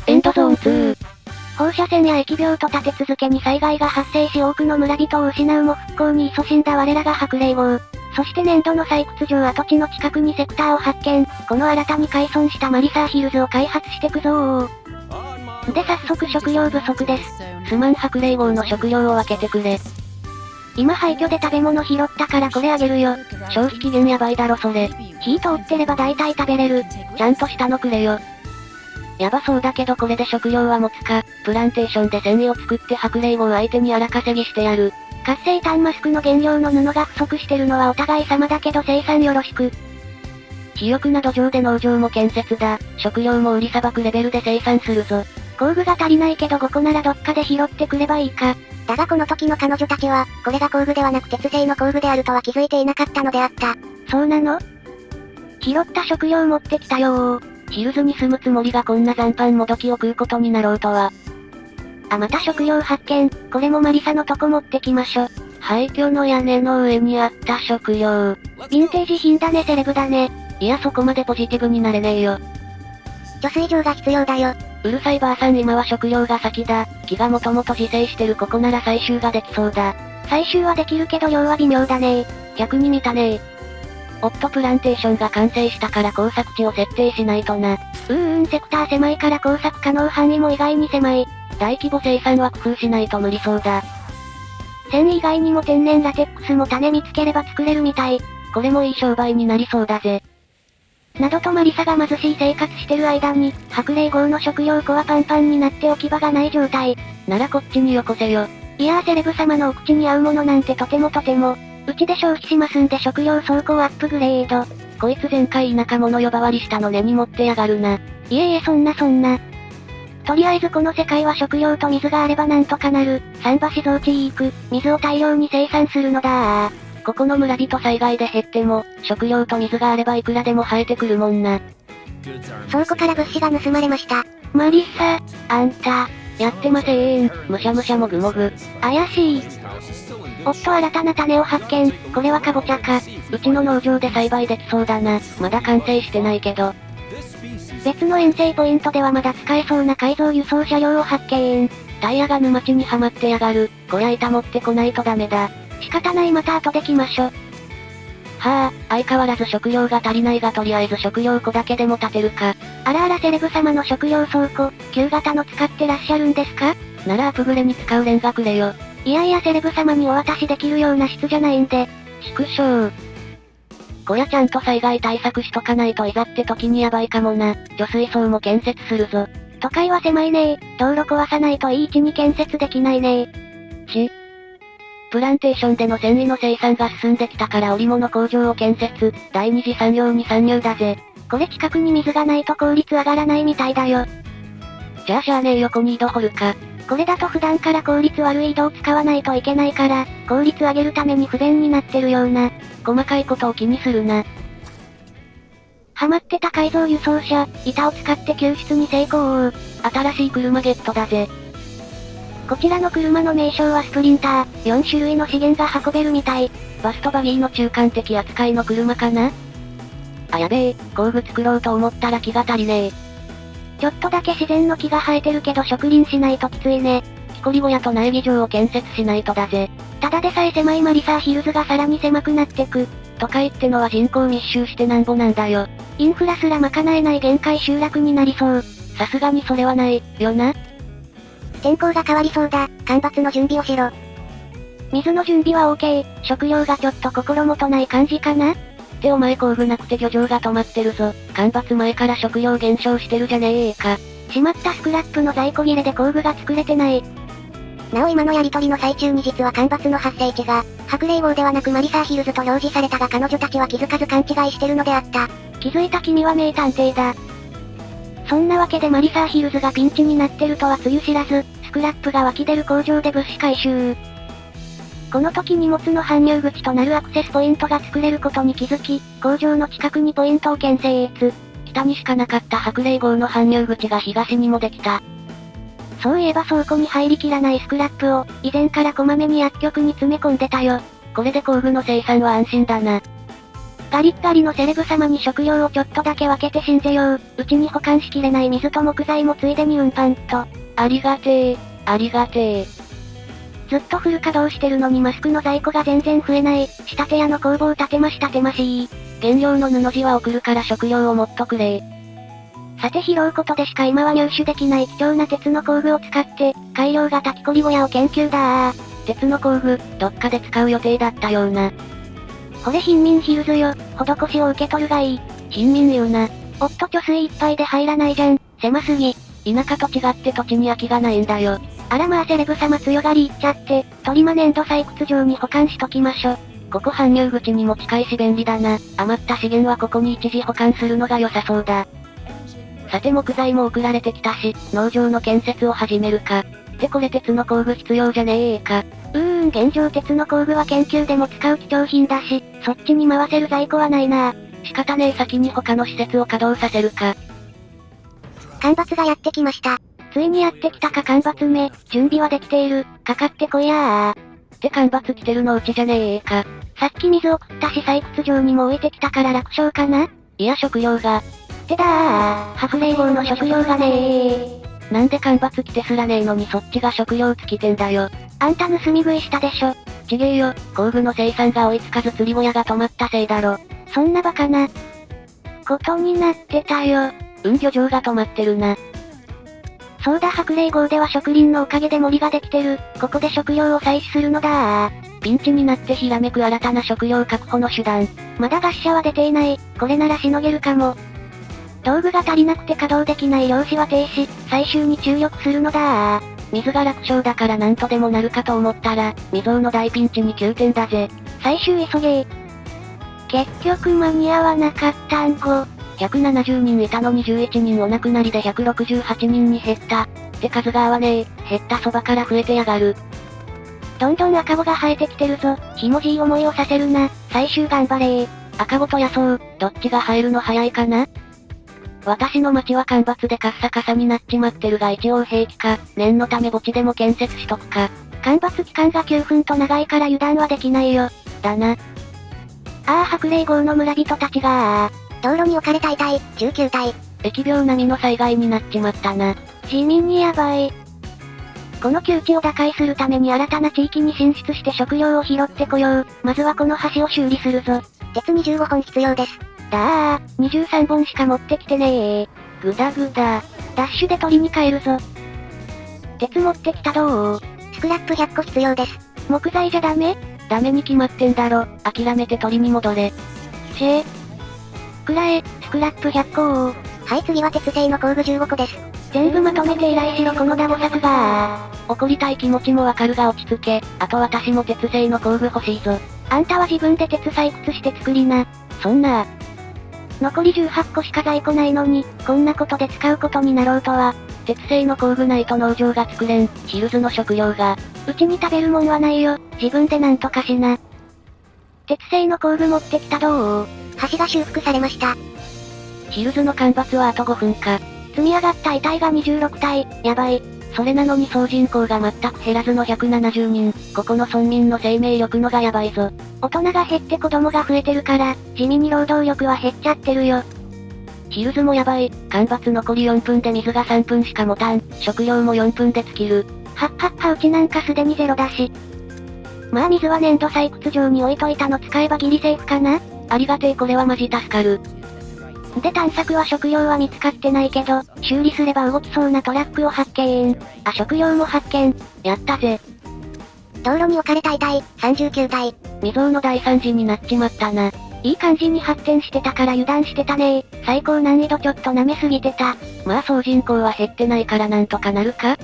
エンドゾーン2。放射線や疫病と立て続けに災害が発生し多くの村人を失うも復興に勤しんだ我らが白霊号。そして年度の採掘場跡地の近くにセクターを発見。この新たに改装したマリサーヒルズを開発してくぞー。で早速食料不足です。すまん白霊号の食料を分けてくれ。今廃墟で食べ物拾ったからこれあげるよ。消費期限やばいだろそれ。火通ってれば大体食べれる。ちゃんとしたのくれよ。やばそうだけどこれで食料は持つか。プランテーションで繊維を作って白霊号相手に荒稼ぎしてやる。活性炭マスクの原料の布が不足してるのはお互い様だけど生産よろしく。肥沃な土壌で農場も建設だ。食料も売りさばくレベルで生産するぞ。工具が足りないけど5個ならどっかで拾ってくればいいか。だがこの時の彼女たちは、これが工具ではなく鉄製の工具であるとは気づいていなかったのであった。そうなの？拾った食料持ってきたよー。ヒルズに住むつもりがこんな残飯もどきを食うことになろうとは。あ、また食料発見。これもマリサのとこ持ってきましょ。廃墟の屋根の上にあった食料。ヴィンテージ品だねセレブだね。いやそこまでポジティブになれねえよ。貯水場が必要だよ。うるさいばあさん今は食料が先だ。木がもともと自生してるここなら採集ができそうだ。採集はできるけど量は微妙だね。逆に見たね。おっとプランテーションが完成したから工作地を設定しないとな。セクター狭いから工作可能範囲も意外に狭い。大規模生産は工夫しないと無理そうだ。繊維以外にも天然ラテックスも種見つければ作れるみたい。これもいい商売になりそうだぜ。などとマリサが貧しい生活してる間に、白霊号の食料庫はパンパンになって置き場がない状態。ならこっちによこせよ。いやーセレブ様のお口に合うものなんてとてもとても。うちで消費しますんで食料倉庫をアップグレード。こいつ前回田舎者呼ばわりしたの根に持ってやがるな。いえいえそんな。とりあえずこの世界は食料と水があればなんとかなる。桟橋造地行く。水を大量に生産するのだー。ここの村人災害で減っても、食料と水があればいくらでも生えてくるもんな。倉庫から物資が盗まれました。マリサ、あんた、やってませーん。むしゃむしゃもぐもぐ。怪しい。おっと新たな種を発見。これはカボチャか。うちの農場で栽培できそうだな。まだ完成してないけど。別の遠征ポイントではまだ使えそうな改造輸送車両を発見。タイヤが沼地にはまってやがる。こりゃ板持ってこないとダメだ。仕方ないまた後で来ましょ。はあ、相変わらず食料が足りないがとりあえず食料庫だけでも建てるか。あらあらセレブ様の食料倉庫、旧型の使ってらっしゃるんですか？ならアプグレに使うレンガくれよ。いやいやセレブ様にお渡しできるような質じゃないんで。畜生。こりゃちゃんと災害対策しとかないといざって時にやばいかもな。貯水槽も建設するぞ。都会は狭いねー。道路壊さないといい位置に建設できないねー。プランテーションでの繊維の生産が進んできたから織物工場を建設、第二次産業に参入だぜ。これ近くに水がないと効率上がらないみたいだよ。じゃあしゃあねえ横に井戸掘るか。これだと普段から効率悪い井戸を使わないといけないから、効率上げるために不便になってるような。細かいことを気にするな。ハマってた改造輸送車、板を使って救出に成功。新しい車ゲットだぜ。こちらの車の名称はスプリンター。4種類の資源が運べるみたい。バストバギーの中間的扱いの車かな？あやべえ、工具作ろうと思ったら木が足りねえ。ちょっとだけ自然の木が生えてるけど植林しないときついね。木こり小屋と苗木場を建設しないとだぜ。ただでさえ狭いマリサーヒルズがさらに狭くなってく。都会ってのは人口密集してなんぼなんだよ。インフラすら賄えない限界集落になりそう。さすがにそれはない、よな。天候が変わりそうだ。干ばつの準備をしろ。水の準備は OK。食料がちょっと心もとない感じかな？ってお前工具なくて漁場が止まってるぞ。干ばつ前から食料減少してるじゃねえか。しまったスクラップの在庫切れで工具が作れてない。なお今のやりとりの最中に実は干ばつの発生地が、白霊号ではなくマリサーヒルズと表示されたが彼女たちは気づかず勘違いしてるのであった。気づいた君は名探偵だ。そんなわけでマリサーヒルズがピンチになってるとはつゆ知らず、スクラップが湧き出る工場で物資回収。この時荷物の搬入口となるアクセスポイントが作れることに気づき、工場の近くにポイントを建設。北にしかなかった白霊号の搬入口が東にもできた。そういえば倉庫に入りきらないスクラップを、以前からこまめに薬局に詰め込んでたよ。これで工具の生産は安心だな。ガリッガリのセレブ様に食料をちょっとだけ分けて信ぜよう。うちに保管しきれない水と木材もついでに運搬と。ありがてえ、ありがてえ。ずっとフル稼働してるのにマスクの在庫が全然増えない。仕立て屋の工房建てまし。原料の布地は送るから食料をもっとくれ。さて拾うことでしか今は入手できない貴重な鉄の工具を使って、改良型木こり小屋を研究だー。鉄の工具、どっかで使う予定だったような。これ貧民ヒルズよ、施しを受け取るがいい。貧民言うな。おっと貯水いっぱいで入らないじゃん、狭すぎ。田舎と違って土地に空きがないんだよ。あらまあセレブ様強がり言っちゃって、トリマ粘土採掘場に保管しときましょ。ここ搬入口にも近いし便利だな。余った資源はここに一時保管するのが良さそうだ。さて木材も送られてきたし、農場の建設を始めるか。ってこれ鉄の工具必要じゃねえか。現状鉄の工具は研究でも使う貴重品だし、そっちに回せる在庫はないな。仕方ねえ先に他の施設を稼働させるか。干ばつがやってきました。ついにやってきたか干ばつめ、準備はできている、かかってこいやー。って干ばつ来てるのうちじゃねえか。さっき水送ったし採掘場にも置いてきたから楽勝かな。いや食料が。ってだー、ハフレイ号の食料がねー。なんで干ばつ来てすらねえのにそっちが食料尽きてんだよ。あんた盗み食いしたでしょ。ちげえよ、工具の生産が追いつかず釣り小屋が止まったせいだろ。そんなバカなことになってたよ。漁場が止まってるな。そうだ白霊号では植林のおかげで森ができてる。ここで食料を採取するのだー。ピンチになってひらめく新たな食料確保の手段。まだ餓死者は出ていない。これならしのげるかも。道具が足りなくて稼働できない漁師は停止、採集に注力するのだー。水が楽勝だからなんとでもなるかと思ったら、未曾有の大ピンチに急転だぜ。採集急げー。結局間に合わなかったんご。170人いたのに11人お亡くなりで168人に減った。って数が合わねえ。減ったそばから増えてやがる。どんどん赤子が生えてきてるぞ。ひもじい思いをさせるな。採集頑張れー。赤子と野草、どっちが生えるの早いかな？私の町は干ばつでカッサカサになっちまってるが一応平気か。念のため墓地でも建設しとくか。干ばつ期間が9分と長いから油断はできないよ。だな。ああ白霊号の村人たちが道路に置かれた遺体、19体。疫病並みの災害になっちまったな。地味にやばい。この窮地を打開するために新たな地域に進出して食料を拾ってこよう。まずはこの橋を修理するぞ。鉄25本必要です。だー、23本しか持ってきてねー。ぐだぐだ。ダッシュで取りに帰るぞ。鉄持ってきたどー。スクラップ100個必要です。木材じゃダメ？ダメに決まってんだろ。諦めて取りに戻れ。くらえ、スクラップ100個を。はい次は鉄製の工具15個です。全部まとめて依頼しろこのダボ作がー。怒りたい気持ちもわかるが落ち着け。あと私も鉄製の工具欲しいぞ。あんたは自分で鉄採掘して作りな。そんな残り18個しか在庫ないのに、こんなことで使うことになろうとは。鉄製の工具ないと農場が作れん。ヒルズの食料が。うちに食べるもんはないよ。自分でなんとかしな。鉄製の工具持ってきたどー。橋が修復されました。ヒルズの干ばつはあと5分か。積み上がった遺体が26体。やばい。それなのに総人口が全く減らずの170人。ここの村民の生命力のがやばいぞ。大人が減って子供が増えてるから、地味に労働力は減っちゃってるよ。ヒルズもやばい。干ばつ残り4分で水が3分しか持たん。食料も4分で尽きる。うちなんかすでにゼロだし。まあ水は粘土採掘場に置いといたの使えばギリセーフかな？ありがてえこれはマジ助かる。で探索は食料は見つかってないけど、修理すれば動きそうなトラックを発見。あ、食料も発見。やったぜ。道路に置かれた遺体、39体。未曾有の大惨事になっちまったな。いい感じに発展してたから油断してたねー。最高難易度ちょっと舐めすぎてた。まあ総人口は減ってないからなんとかなるか？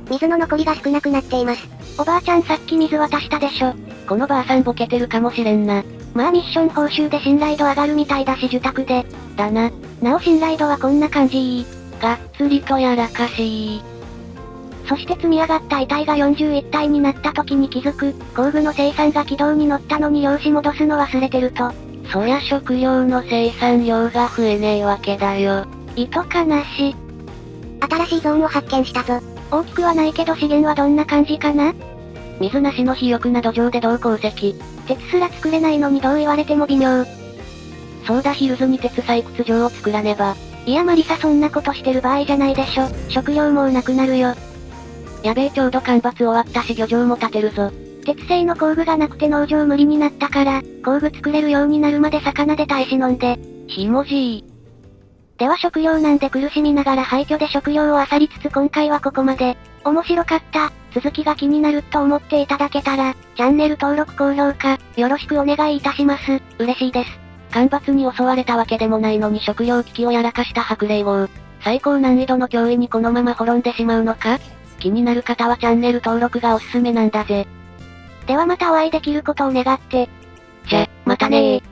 水の残りが少なくなっています。おばあちゃんさっき水渡したでしょ。このばあさんボケてるかもしれんな。まあミッション報酬で信頼度上がるみたいだし受託で。だな。なお信頼度はこんな感じがっつりとやらかしい。そして積み上がった遺体が41体になった時に気づく。工具の生産が軌道に乗ったのに漁師戻すの忘れてると。そりゃ食料の生産量が増えねえわけだよ。意図かなし。新しいゾーンを発見したぞ。大きくはないけど資源はどんな感じかな？水なしの肥沃な土壌で銅鉱石。鉄すら作れないのにどう言われても微妙。そうだ、ヒルズに鉄採掘場を作らねば。いやマリサそんなことしてる場合じゃないでしょ。食料もうなくなるよ。やべえ、ちょうど干ばつ終わったし漁場も建てるぞ。鉄製の工具がなくて農場無理になったから、工具作れるようになるまで魚で耐え忍んで。ひもじい。では食料なんで苦しみながら廃墟で食料を漁りつつ今回はここまで。面白かった、続きが気になると思っていただけたら、チャンネル登録高評価、よろしくお願いいたします。嬉しいです。干ばつに襲われたわけでもないのに食料危機をやらかした白霊号。最高難易度の脅威にこのまま滅んでしまうのか？気になる方はチャンネル登録がおすすめなんだぜ。ではまたお会いできることを願って。じゃ、またねー。